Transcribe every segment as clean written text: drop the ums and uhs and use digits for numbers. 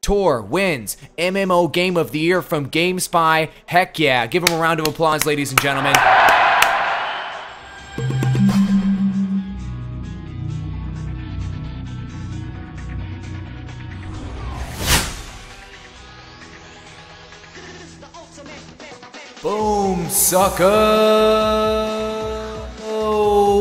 SWTOR wins MMO Game of the Year from GameSpy. Heck yeah, give them a round of applause, ladies and gentlemen. Boom, sucker!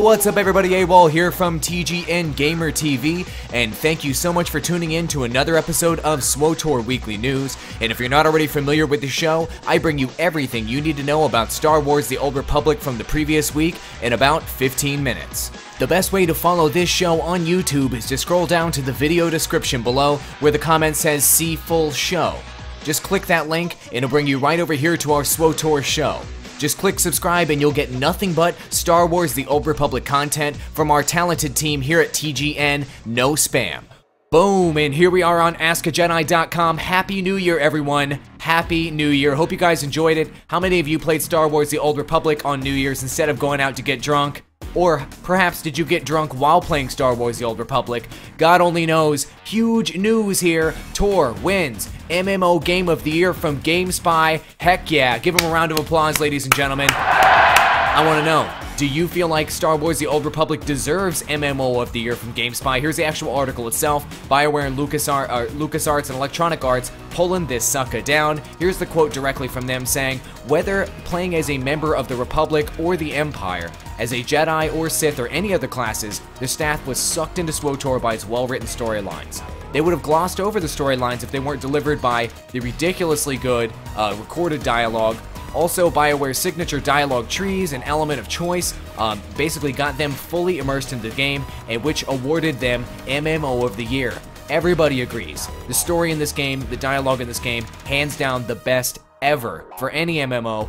What's up, everybody? Awall here from TGN Gamer TV, and thank you so much for tuning in to another episode of SWTOR Weekly News. And if you're not already familiar with the show, I bring you everything you need to know about Star Wars: The Old Republic from the previous week in about 15 minutes. The best way to follow this show on YouTube is to scroll down to the video description below where the comment says "See Full Show." Just click that link and it'll bring you right over here to our SWTOR show. Just click subscribe and you'll get nothing but Star Wars: The Old Republic content from our talented team here at TGN, no spam. Boom, and here we are on AskAJedi.com. Happy New Year, everyone. Happy New Year. Hope you guys enjoyed it. How many of you played Star Wars: The Old Republic on New Year's instead of going out to get drunk? Or perhaps did you get drunk while playing Star Wars: The Old Republic? God only knows. Huge news here. SWTOR wins MMO Game of the Year from GameSpy. Heck yeah. Give them a round of applause, ladies and gentlemen. I want to know, do you feel like Star Wars: The Old Republic deserves MMO of the Year from GameSpy? Here's the actual article itself. BioWare and LucasArts and Electronic Arts pulling this sucker down. Here's the quote directly from them saying, "Whether playing as a member of the Republic or the Empire, as a Jedi or Sith or any other classes, the staff was sucked into SWTOR by its well-written storylines. They would have glossed over the storylines if they weren't delivered by the ridiculously good recorded dialogue. Also, BioWare's signature dialogue trees and element of choice basically got them fully immersed in the game, and which awarded them MMO of the Year. Everybody agrees. The story in this game, the dialogue in this game, hands down the best ever for any MMO.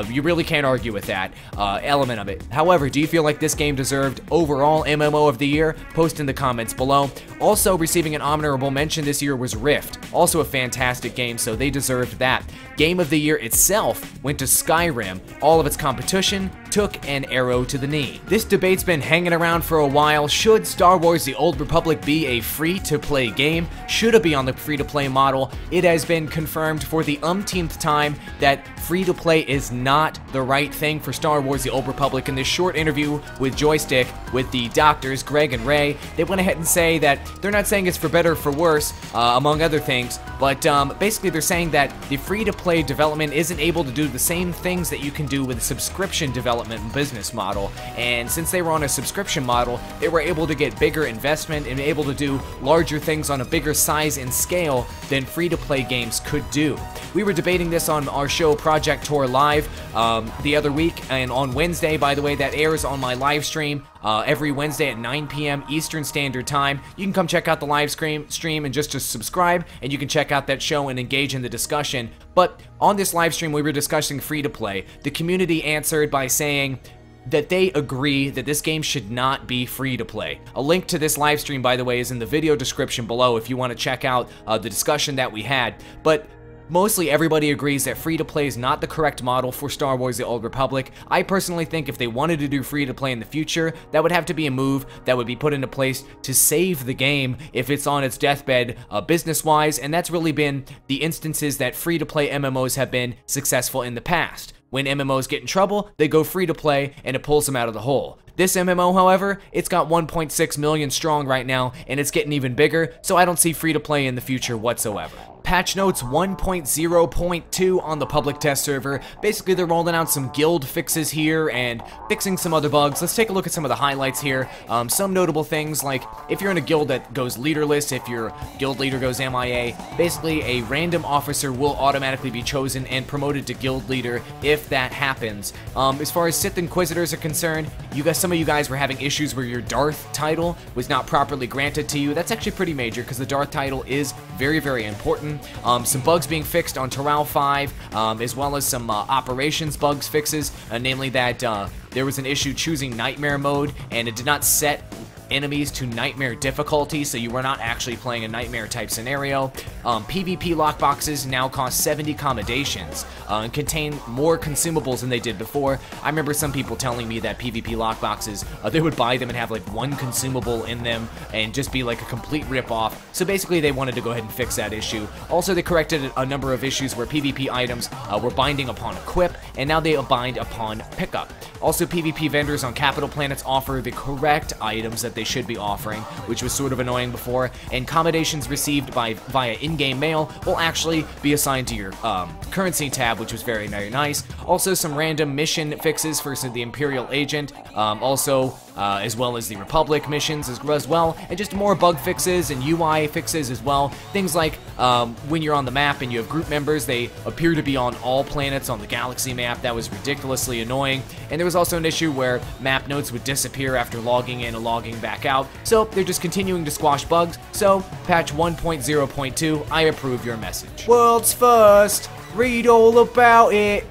You really can't argue with that element of it. However, do you feel like this game deserved overall MMO of the Year? Post in the comments below. Also receiving an honorable mention this year was Rift. Also a fantastic game, so they deserved that. Game of the Year itself went to Skyrim. All of its competition took an arrow to the knee. This debate's been hanging around for a while. Should Star Wars: The Old Republic be a free-to-play game? Should it be on the free-to-play model? It has been confirmed for the umpteenth time that free-to-play is not the right thing for Star Wars: The Old Republic. In this short interview with Joystick, with the doctors, Greg and Ray, they went ahead and say that they're not saying it's for better or for worse, among other things, but basically they're saying that the free-to-play development isn't able to do the same things that you can do with a subscription development and business model. And since they were on a subscription model, they were able to get bigger investment and able to do larger things on a bigger size and scale than free-to-play games could do. We were debating this on our show Project Tour Live the other week, and on Wednesday, by the way, that airs on my live stream every Wednesday at 9 p.m. Eastern Standard Time. You can come check out the live stream and just subscribe, and you can check out that show and engage in the discussion. But on this live stream, we were discussing free-to-play. The community answered by saying that they agree that this game should not be free-to-play. A link to this live stream, by the way, is in the video description below if you want to check out the discussion that we had. But mostly everybody agrees that free-to-play is not the correct model for Star Wars: The Old Republic. I personally think if they wanted to do free-to-play in the future, that would have to be a move that would be put into place to save the game if it's on its deathbed business-wise, and that's really been the instances that free-to-play MMOs have been successful in the past. When MMOs get in trouble, they go free-to-play and it pulls them out of the hole. This MMO, however, it's got 1.6 million strong right now, and it's getting even bigger, so I don't see free-to-play in the future whatsoever. Patch notes 1.0.2 on the public test server. Basically, they're rolling out some guild fixes here and fixing some other bugs. Let's take a look at some of the highlights here. Some notable things, like if you're in a guild that goes leaderless, if your guild leader goes MIA, basically a random officer will automatically be chosen and promoted to guild leader if that happens. As far as Sith Inquisitors are concerned, some of you guys were having issues where your Darth title was not properly granted to you. That's actually pretty major because the Darth title is very, very important. Some bugs being fixed on Taral 5, as well as some operations bugs fixes, namely that there was an issue choosing Nightmare mode, and it did not set enemies to nightmare difficulty, so you were not actually playing a nightmare type scenario. PvP lockboxes now cost 70 accommodations and contain more consumables than they did before. I remember some people telling me that PvP lockboxes, they would buy them and have like one consumable in them and just be like a complete rip-off. So basically they wanted to go ahead and fix that issue. Also, they corrected a number of issues where PvP items were binding upon equip, and now they bind upon pickup. Also, PvP vendors on capital planets offer the correct items that they should be offering, which was sort of annoying before, and accommodations received via in-game mail will actually be assigned to your currency tab, which was very, very nice. Also, some random mission fixes for the Imperial Agent, as well as the Republic missions as well, and just more bug fixes and UI fixes as well. Things like when you're on the map and you have group members, they appear to be on all planets on the galaxy map. That was ridiculously annoying. And there was also an issue where map notes would disappear after logging in and logging back out. So they're just continuing to squash bugs. So patch 1.0.2, I approve your message. World's first, read all about it.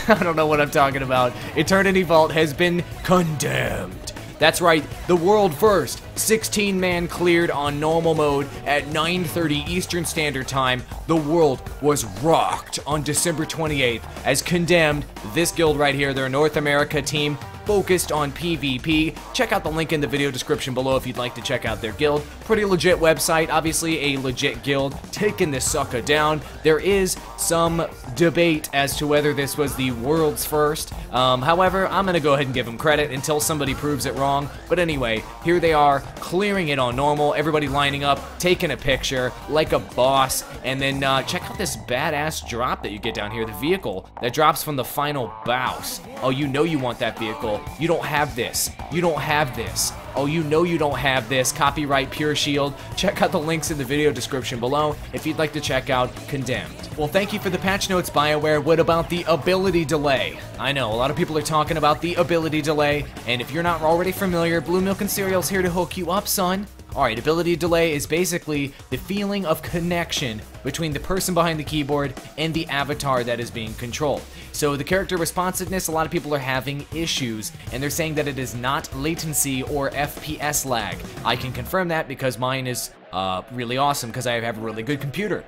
I don't know what I'm talking about. Eternity Vault has been condemned. That's right, the world first 16-man cleared on normal mode at 9:30 Eastern Standard Time. The world was rocked on December 28th as Condemned, this guild right here, they're a North America team focused on PvP. Check out the link in the video description below if you'd like to check out their guild. Pretty legit website, obviously a legit guild, taking this sucker down. There is some debate as to whether this was the world's first. However, I'm gonna go ahead and give them credit until somebody proves it wrong. But anyway, here they are, clearing it on normal, everybody lining up, taking a picture like a boss, and then check out this badass drop that you get down here, the vehicle that drops from the final boss. Oh, you know you want that vehicle. You don't have this. You don't have this. Oh, you know you don't have this. Copyright Pure Shield. Check out the links in the video description below if you'd like to check out Condemned. Well, thank you for the patch notes, BioWare. What about the ability delay? I know, a lot of people are talking about the ability delay, and if you're not already familiar, Blue Milk and Cereal's here to hook you up, son. Alright, ability delay is basically the feeling of connection between the person behind the keyboard and the avatar that is being controlled. So the character responsiveness, a lot of people are having issues, and they're saying that it is not latency or FPS lag. I can confirm that because mine is really awesome because I have a really good computer.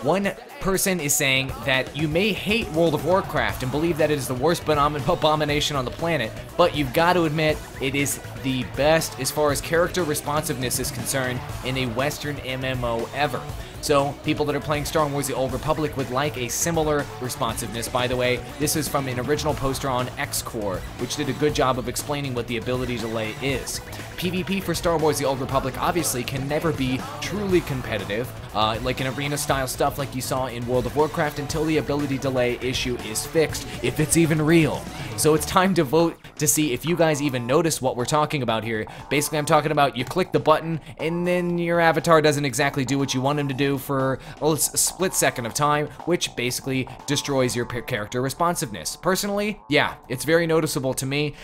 One person is saying that you may hate World of Warcraft and believe that it is the worst abomination on the planet, but you've got to admit it is the best as far as character responsiveness is concerned in a Western MMO ever. So, people that are playing Star Wars The Old Republic would like a similar responsiveness. By the way, this is from an original poster on XCore, which did a good job of explaining what the ability delay is. PvP for Star Wars The Old Republic obviously can never be truly competitive, like an arena-style stuff like you saw in World of Warcraft, until the ability delay issue is fixed, if it's even real. So it's time to vote to see if you guys even notice what we're talking about here. Basically, I'm talking about you click the button, and then your avatar doesn't exactly do what you want him to do for a split second of time, which basically destroys your character responsiveness. Personally, yeah, it's very noticeable to me.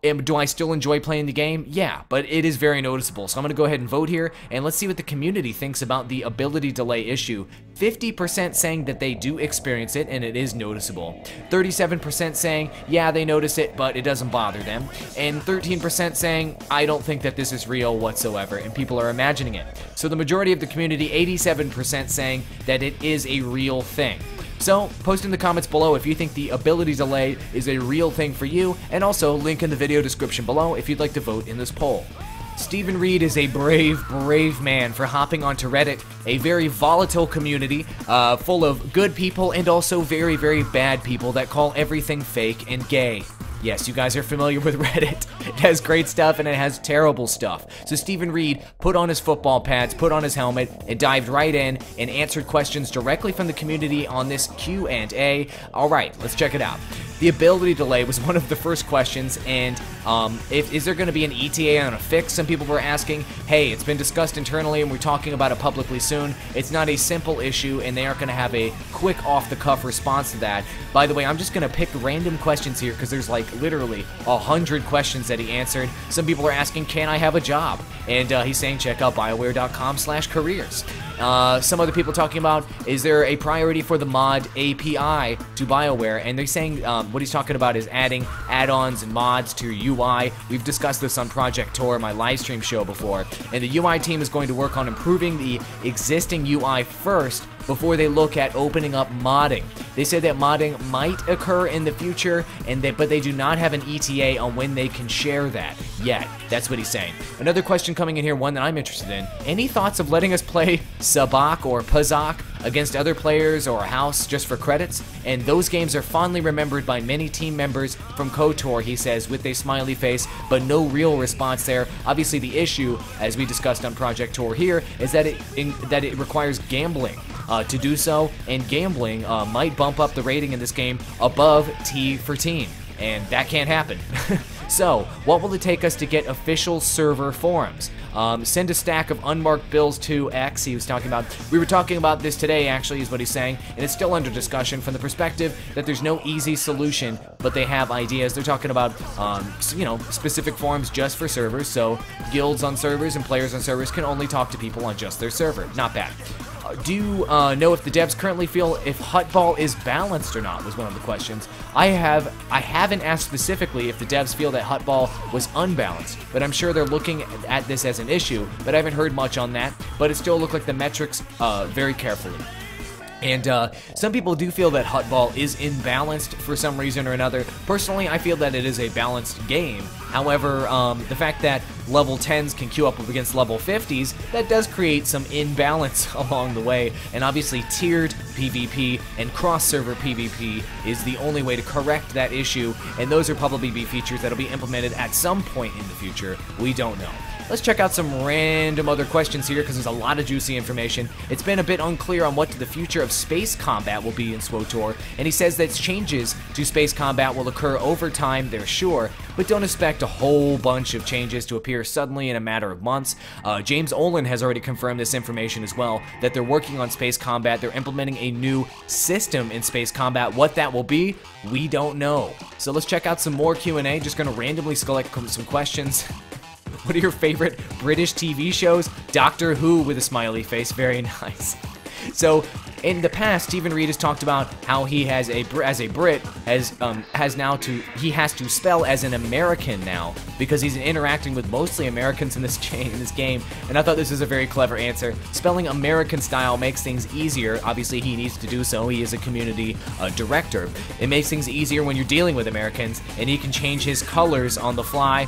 Do I still enjoy playing the game? Yeah, but it is very noticeable. So I'm going to go ahead and vote here, and let's see what the community thinks about the ability delay issue. 50% saying that they do experience it, and it is noticeable. 37% saying, yeah, they notice it, but it doesn't bother them. And 13% saying, I don't think that this is real whatsoever, and people are imagining it. So the majority of the community, 87% saying that it is a real thing. So, post in the comments below if you think the ability delay is a real thing for you, and also link in the video description below if you'd like to vote in this poll. Stephen Reed is a brave, brave man for hopping onto Reddit, a very volatile community full of good people and also very, very bad people that call everything fake and gay. Yes, you guys are familiar with Reddit. It has great stuff and it has terrible stuff. So Stephen Reed put on his football pads, put on his helmet, and dived right in and answered questions directly from the community on this Q&A. All right, let's check it out. The ability delay was one of the first questions, and is there going to be an ETA on a fix? Some people were asking, hey, it's been discussed internally and we're talking about it publicly soon. It's not a simple issue, and they aren't going to have a quick off-the-cuff response to that. By the way, I'm just going to pick random questions here because there's like literally 100 questions that he answered. Some people are asking, can I have a job? And he's saying check out bioware.com/careers. Some other people talking about, is there a priority for the mod API to BioWare? And they're saying what he's talking about is adding add-ons and mods to your UI. We've discussed this on Project Tor, my live stream show before. And the UI team is going to work on improving the existing UI first before they look at opening up modding. They said that modding might occur in the future, but they do not have an ETA on when they can share that yet. That's what he's saying. Another question coming in here, one that I'm interested in. Any thoughts of letting us play Sabak or Pazak against other players or a house just for credits? And those games are fondly remembered by many team members from KOTOR, he says, with a smiley face, but no real response there. Obviously, the issue, as we discussed on Project Tor here, is that it requires gambling to do so, and gambling might bump up the rating in this game above T for teen, and that can't happen. So, what will it take us to get official server forums? Send a stack of unmarked bills to X, he was talking about. We were talking about this today, actually, is what he's saying, and it's still under discussion from the perspective that there's no easy solution, but they have ideas. They're talking about, you know, specific forums just for servers, so guilds on servers and players on servers can only talk to people on just their server. Not bad. Do you know if the devs currently feel if Hutball is balanced or not, was one of the questions. I haven't asked specifically if the devs feel that Hutball was unbalanced, but I'm sure they're looking at this as an issue, but I haven't heard much on that, but it still looked like the metrics very carefully. And some people do feel that Hutball is imbalanced for some reason or another. Personally, I feel that it is a balanced game. However, the fact that level 10s can queue up against level 50s, that does create some imbalance along the way. And obviously, tiered PvP and cross-server PvP is the only way to correct that issue. And those will probably be features that will be implemented at some point in the future. We don't know. Let's check out some random other questions here because there's a lot of juicy information. It's been a bit unclear on what the future of space combat will be in SWTOR, and he says that changes to space combat will occur over time, they're sure, but don't expect a whole bunch of changes to appear suddenly in a matter of months. James Olin has already confirmed this information as well, that they're working on space combat. They're implementing a new system in space combat. What that will be, we don't know. So let's check out some more Q&A. Just going to randomly select some questions. What are your favorite British TV shows? Doctor Who with a smiley face. Very nice. So, in the past, Stephen Reed has talked about how he has as a Brit he has to spell as an American now because he's interacting with mostly Americans in this game. And I thought this was a very clever answer. Spelling American style makes things easier. Obviously, he needs to do so. He is a community director. It makes things easier when you're dealing with Americans, and he can change his colors on the fly.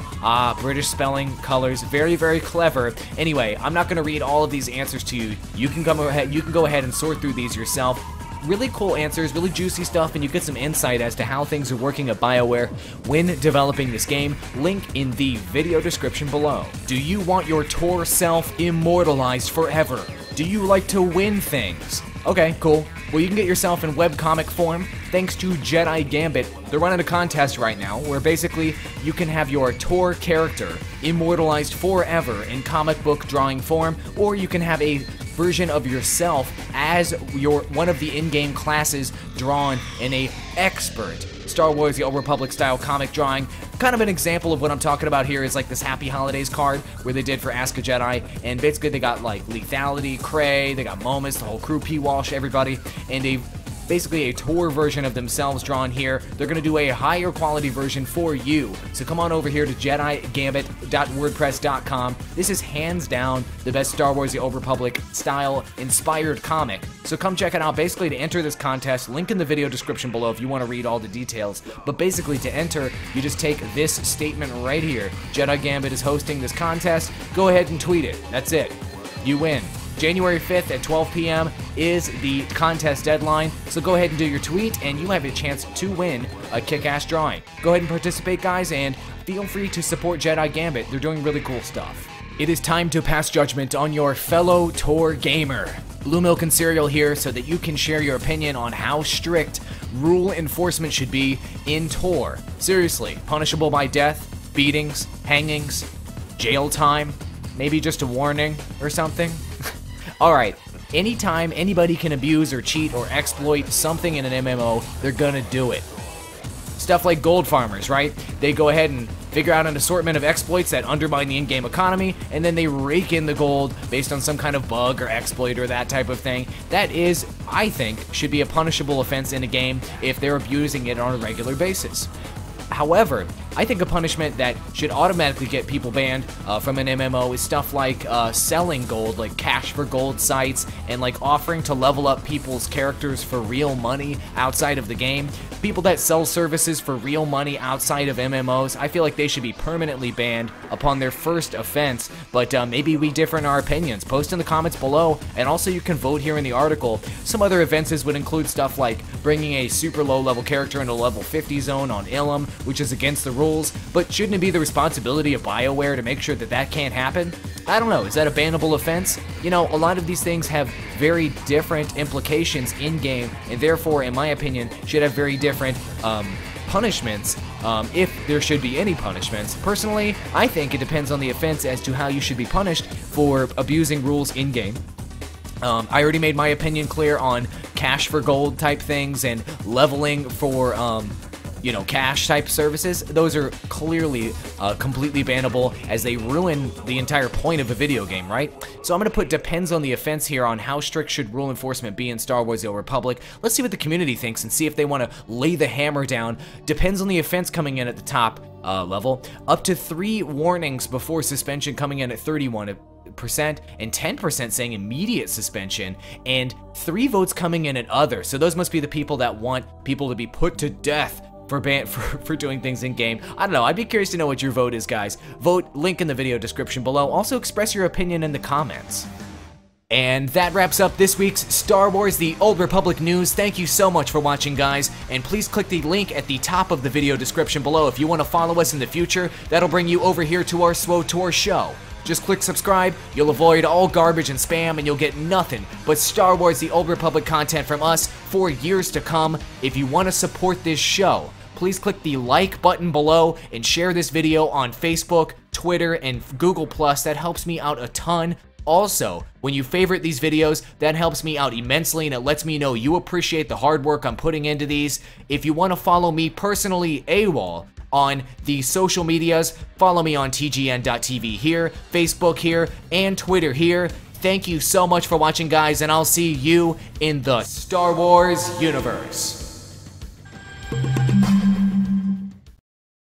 British spelling, colors, very, very clever. Anyway, I'm not going to read all of these answers to you. You can go ahead and sort through these yourself. Really cool answers, really juicy stuff, and you get some insight as to how things are working at BioWare when developing this game. Link in the video description below. Do you want your Tor self immortalized forever? Do you like to win things? Okay, cool. Well, you can get yourself in webcomic form thanks to Jedi Gambit. They're running a contest right now where basically you can have your Tor character immortalized forever in comic book drawing form, or you can have a version of yourself as one of the in-game classes drawn in a expert Star Wars The Old Republic style comic drawing. Kind of an example of what I'm talking about here is like this Happy Holidays card where they did for Ask a Jedi, and basically they got like Lethality, Cray, they got Momus, the whole crew, P-Walsh, everybody, and basically a Tor version of themselves drawn here. They're going to do a higher quality version for you. So come on over here to jedigambit.wordpress.com. This is hands down the best Star Wars The Old Republic style inspired comic. So come check it out. Basically, to enter this contest, link in the video description below if you want to read all the details. But basically, to enter, you just take this statement right here. Jedi Gambit is hosting this contest. Go ahead and tweet it. That's it. You win. January 5th at 12 p.m. is the contest deadline, so go ahead and do your tweet, and you have a chance to win a kick-ass drawing. Go ahead and participate, guys, and feel free to support Jedi Gambit. They're doing really cool stuff. It is time to pass judgment on your fellow Tor gamer. Blue Milk and Cereal here so that you can share your opinion on how strict rule enforcement should be in Tor. Seriously, punishable by death, beatings, hangings, jail time, maybe just a warning or something? Alright, anytime anybody can abuse or cheat or exploit something in an MMO, they're gonna do it. Stuff like gold farmers, right? They go ahead and figure out an assortment of exploits that undermine the in-game economy, and then they rake in the gold based on some kind of bug or exploit or that type of thing. That is, I think, should be a punishable offense in a game if they're abusing it on a regular basis. However, I think a punishment that should automatically get people banned from an MMO is stuff like selling gold, like cash for gold sites, and like offering to level up people's characters for real money outside of the game. People that sell services for real money outside of MMOs, I feel like they should be permanently banned upon their first offense, but maybe we differ in our opinions. Post in the comments below, and also you can vote here in the article. Some other offenses would include stuff like bringing a super low level character into level 50 zone on Ilum, which is against the rules, but shouldn't it be the responsibility of BioWare to make sure that that can't happen? I don't know, is that a bannable offense? You know, a lot of these things have very different implications in-game, and therefore, in my opinion, should have very different punishments, if there should be any punishments. Personally, I think it depends on the offense as to how you should be punished for abusing rules in-game. I already made my opinion clear on cash for gold type things and leveling for, you know, cash type services. Those are clearly completely bannable, as they ruin the entire point of a video game, right? So I'm gonna put depends on the offense here on how strict should rule enforcement be in Star Wars: The Old Republic. Let's see what the community thinks and see if they want to lay the hammer down. Depends on the offense coming in at the top level. Up to 3 warnings before suspension coming in at 31%, and 10% saying immediate suspension, and 3 votes coming in at other. So those must be the people that want people to be put to death for doing things in game. I don't know, I'd be curious to know what your vote is, guys. Vote, link in the video description below. Also express your opinion in the comments. And that wraps up this week's Star Wars: The Old Republic news. Thank you so much for watching, guys, and please click the link at the top of the video description below if you want to follow us in the future. That'll bring you over here to our SWTOR show. Just click subscribe, you'll avoid all garbage and spam, and you'll get nothing but Star Wars: The Old Republic content from us for years to come. If you want to support this show, please click the like button below and share this video on Facebook, Twitter, and Google+. That helps me out a ton. Also, when you favorite these videos, that helps me out immensely, and it lets me know you appreciate the hard work I'm putting into these. If you want to follow me personally, Awall, on the social medias, follow me on tgn.tv here, Facebook here, and Twitter here. Thank you so much for watching, guys, and I'll see you in the Star Wars universe.